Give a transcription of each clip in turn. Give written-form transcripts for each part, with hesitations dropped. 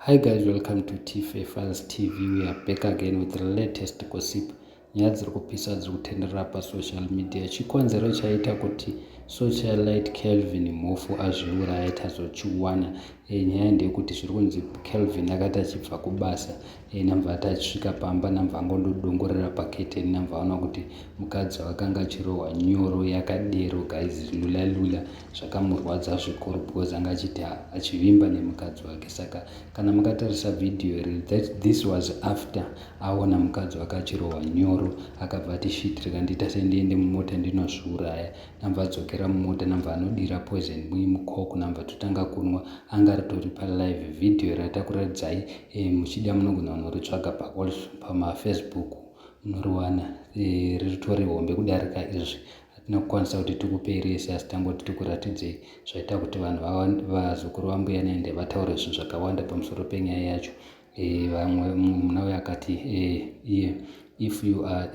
Hi guys, welcome to Fans TV. We are back again with the latest gossip. Nyaya dziri kupisa dziri kutenderera pasocial media. Chikonzero chaita kuti socialite Kelvin Mhofu azviuraye tachiwana. Nyaya ndeyekuti zviri kunzi Kelvin akati achibva kubasa namva ati achisvika pamba namva angondodongorera paketeni namva aona kuti mukadzi wakanga achirohwa nyoro yakadero guys, zvilulalula zvakamurwadza zvikuru because anga achiti achivimba nemukadzi wake. Saka kana mukatarisa video iri, this was after aona mukadzi wake achirohwa nyoro, akabva ati shit, rega ndiita sendiende mumota ndinozviuraya. Namva adzokera mumota, namva anodira poison mukoko, namva totanga kunwa. Anga ritori palive. Video ratakuradzai muchida munogona kunoritsvaga pamafacebook munoriwana. Ritori hombe kudarika izvi. Hatina kukwanisa kuti tikupeirese asi tangoti tikuratidzei zvaita kuti vanhu vazukuru vambuya nende vataure zvinhu zvakawanda pamusoro penyaya yacho. Vamwe muna uyo akati if you are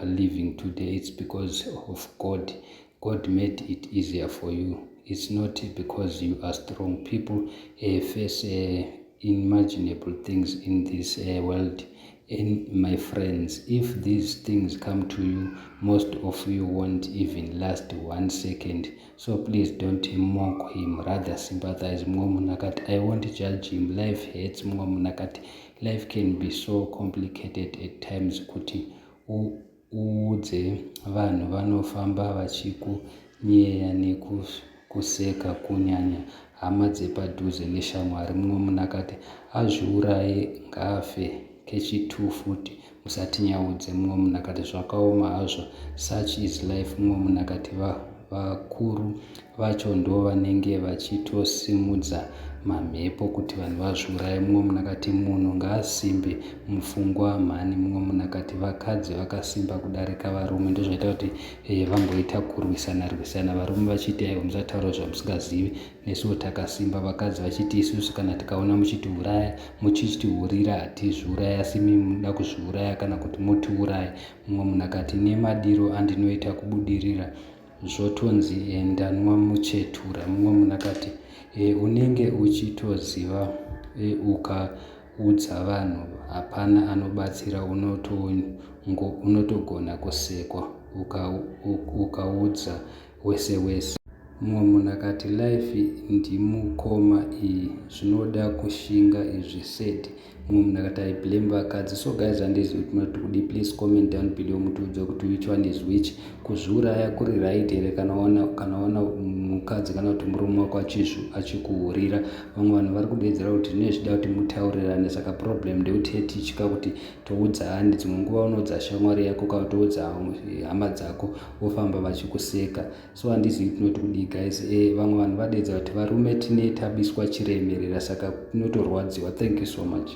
living today, it's because of God. God made it easier for you. It's not because you are strong. People face unimaginable things in this world. And my friends, if these things come to you, most of you won't even last 1 second. So please don't mock him, rather sympathize. I won't judge him. Life hurts. Life can be so complicated at times. Kuti uudze vanhu vanofamba vachikunyeya nekuseka, kunyanya hama dzepadhuze neshamwari. Munakati azviuraye ngaafe kechitu futi, musatinyaudze. Munakati zvakaoma hazvo, such is life. Munakati vakuru vacho ndo vanenge vachitosimudza mamhepo kuti vanhu vazviuraye. Munakati munhu ngaasimbe mufungwa mhani. Munakati vakadzi vakasimba kudarika varume, ndozvaita kuti vangoita kurwisana. Varume vachiti aiwa musataura zvamusingazivi, nesuwo takasimba. Vakadzi vachiti isusu kana tikaona muchitiurira hatizviuraya, asi mimi munoda kuzviuraya kana kuti mutiuraye. Munakati nemadiro andinoita kubudirira zvotonzi ndanwa muchetura. Munakati unenge uchitoziva ukaudza vanhu hapana anobatsira, unotogona kusekwa ukaudza wese. Munakati life ndimukoma iyi, zvinoda kushinga izvi said. Munakati I blame vakadzi. So guys, handizivi kuti kudi, please comment down below mutiudze kuti which one is which. Kuzviuraya kuri right here kana ona mukadzi kana kuti murume wako achikuurira. Vamwe vanhu vari kudedzera kuti nezvida kuti mutaurirane. Saka problem ndekuti tichika kuti toudza handi, dzimwe nguva unoudza shamwari yako kana toudza hama dzako vofamba vachikuseka. So handizivi kuti kudi guys. Vamwe vanhu vadedza kuti varume tine tabiswa chiremerera, saka tinotorwadziwa. Thank you so much.